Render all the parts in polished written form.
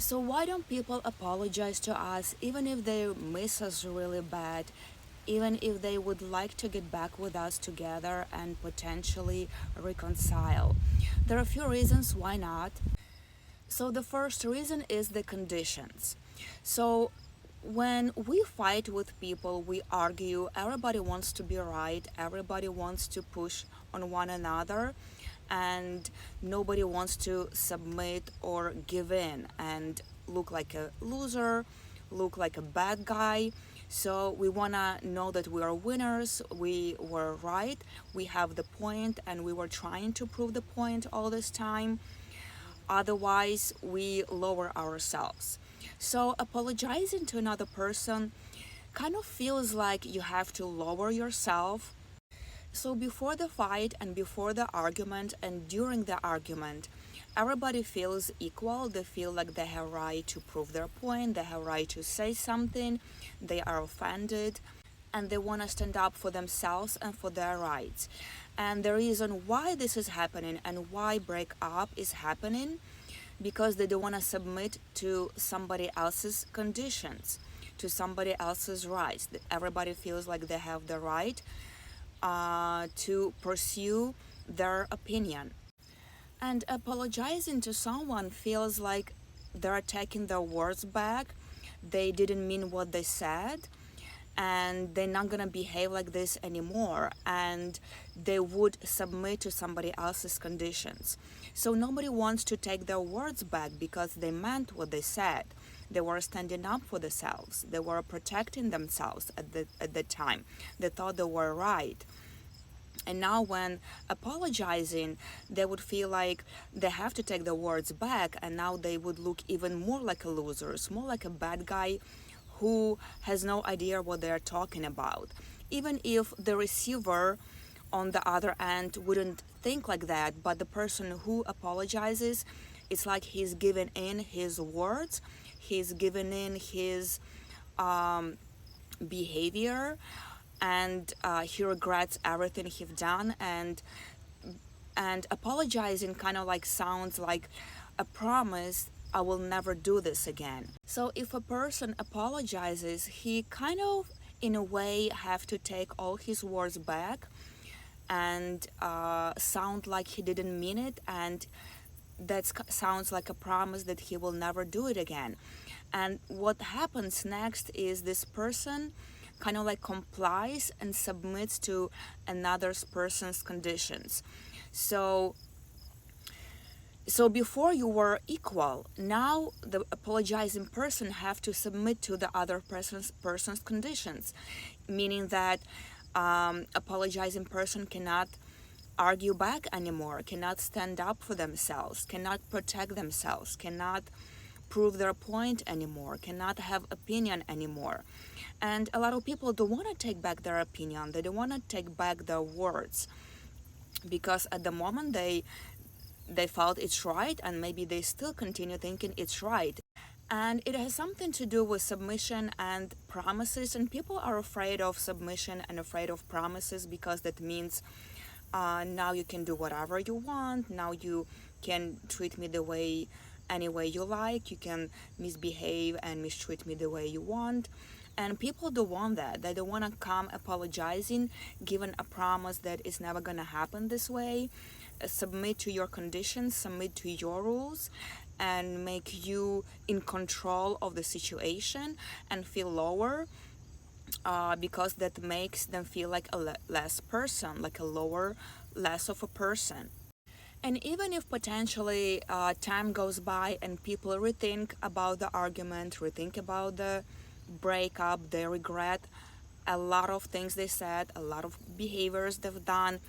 So why don't people apologize to us even if they miss us really bad, even if they would like to get back with us together and potentially reconcile? There are a few reasons why not. So the first reason is the conditions. So when we fight with people, we argue, everybody wants to be right, everybody wants to push on one another, and nobody wants to submit or give in and look like a loser, look like a bad guy. So we want to know that we are winners, we were right, we have the point, and we were trying to prove the point all this time. Otherwise, we lower ourselves. So, apologizing to another person kind of feels like you have to lower yourself. So, before the fight and before the argument and during the argument, everybody feels equal. They feel like they have right to prove their point, they have right to say something, they are offended, and they want to stand up for themselves and for their rights. And the reason why this is happening and why breakup is happening, because they don't want to submit to somebody else's conditions, to somebody else's rights. Everybody feels like they have the right to pursue their opinion. And apologizing to someone feels like they're taking their words back. They didn't mean what they said, and they're not gonna behave like this anymore, and they would submit to somebody else's conditions. So nobody wants to take their words back because they meant what they said. They were standing up for themselves, they were protecting themselves at the time, they thought they were right. And now when apologizing, they would feel like they have to take the words back, and now they would look even more like a loser, more like a bad guy who has no idea what they're talking about. Even if the receiver on the other end wouldn't think like that, but the person who apologizes, it's like he's giving in his words, he's giving in his behavior, and he regrets everything he's done, and apologizing kind of like sounds like a promise, I will never do this again. So if a person apologizes, he kind of in a way have to take all his words back and sound like he didn't mean it, and that sounds like a promise that he will never do it again. And what happens next is this person kind of like complies and submits to another person's conditions. So before you were equal, now the apologizing person have to submit to the other person's conditions, meaning that apologizing person cannot argue back anymore, cannot stand up for themselves, cannot protect themselves, cannot prove their point anymore, cannot have opinion anymore. And a lot of people don't want to take back their opinion, they don't want to take back their words, because at the moment they felt it's right, and maybe they still continue thinking it's right. And it has something to do with submission and promises, and people are afraid of submission and afraid of promises because that means now you can do whatever you want, now you can treat me the way any way you like, you can misbehave and mistreat me the way you want. And people don't want that. They don't want to come apologizing, given a promise that is never going to happen this way. Submit to your conditions, submit to your rules, and make you in control of the situation and feel lower, because that makes them feel like a less person, like a lower, less of a person. And even if potentially time goes by and people rethink about the argument, rethink about the breakup, they regret a lot of things they said, a lot of behaviors they've done,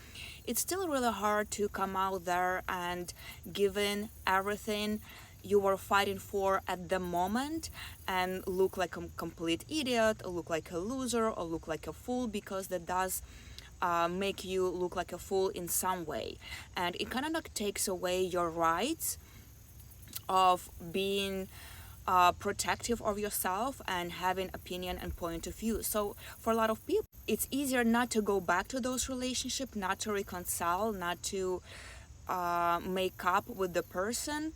it's still really hard to come out there and give in everything you were fighting for at the moment and look like a complete idiot, or look like a loser, or look like a fool, because that does make you look like a fool in some way. And it kind of like takes away your rights of being protective of yourself and having opinion and point of view. So for a lot of people, it's easier not to go back to those relationships, not to reconcile, not to make up with the person,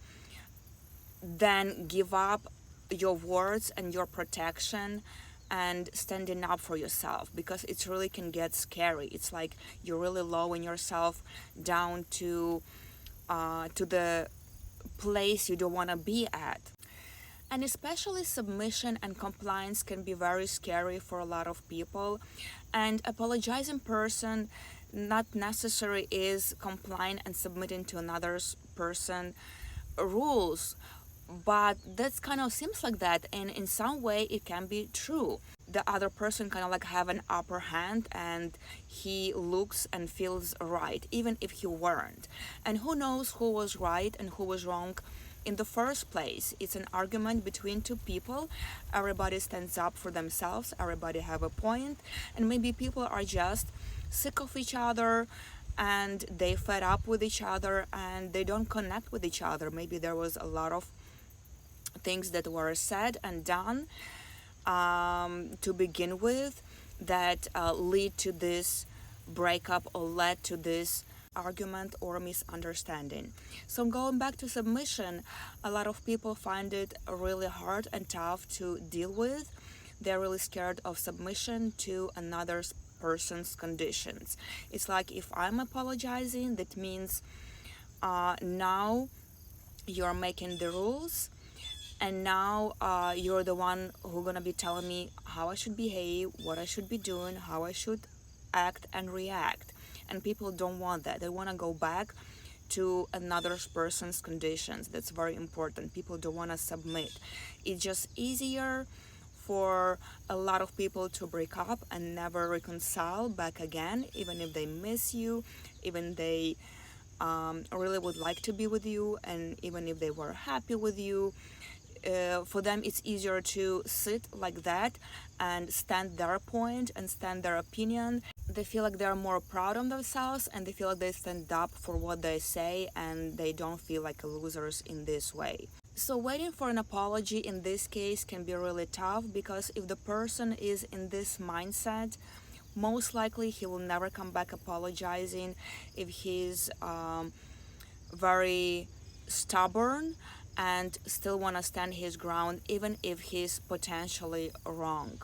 then give up your words and your protection and standing up for yourself, because it really can get scary. It's like you're really lowering yourself down to the place you don't want to be at. And especially submission and compliance can be very scary for a lot of people. And apologizing person not necessarily is complying and submitting to another person rules, but that kind of seems like that, and in some way it can be true. The other person kind of like have an upper hand and he looks and feels right even if he weren't. And who knows who was right and who was wrong in the first place. It's an argument between two people. Everybody stands up for themselves, everybody have a point, and maybe people are just sick of each other and they fed up with each other and they don't connect with each other. Maybe there was a lot of things that were said and done to begin with that lead to this breakup or led to this argument or misunderstanding. So going back to submission, a lot of people find it really hard and tough to deal with. They're really scared of submission to another person's conditions. It's like, if I'm apologizing, that means now you're making the rules, and now you're the one who's gonna be telling me how I should behave, what I should be doing, how I should act and react. And people don't want that. They want to go back to another person's conditions. That's very important. People don't want to submit. It's just easier for a lot of people to break up and never reconcile back again, even if they miss you, even they really would like to be with you, and even if they were happy with you. For them it's easier to sit like that and stand their point and stand their opinion. They feel like they're more proud of themselves, and they feel like they stand up for what they say, and they don't feel like losers in this way. So waiting for an apology in this case can be really tough, because if the person is in this mindset, most likely he will never come back apologizing. If he's very stubborn and still want to stand his ground even if he's potentially wrong.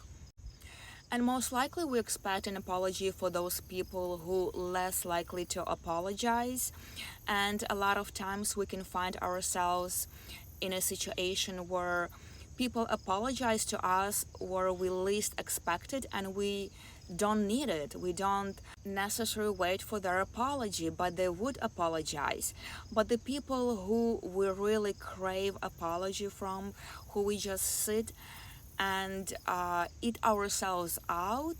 And most likely we expect an apology for those people who less likely to apologize. And a lot of times we can find ourselves in a situation where people apologize to us where we least expected, and we don't need it. We don't necessarily wait for their apology, but they would apologize. But the people who we really crave apology from, who we just sit and eat ourselves out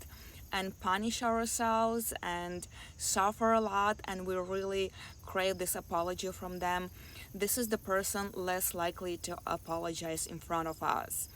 and punish ourselves and suffer a lot, and we really crave this apology from them, this is the person less likely to apologize in front of us.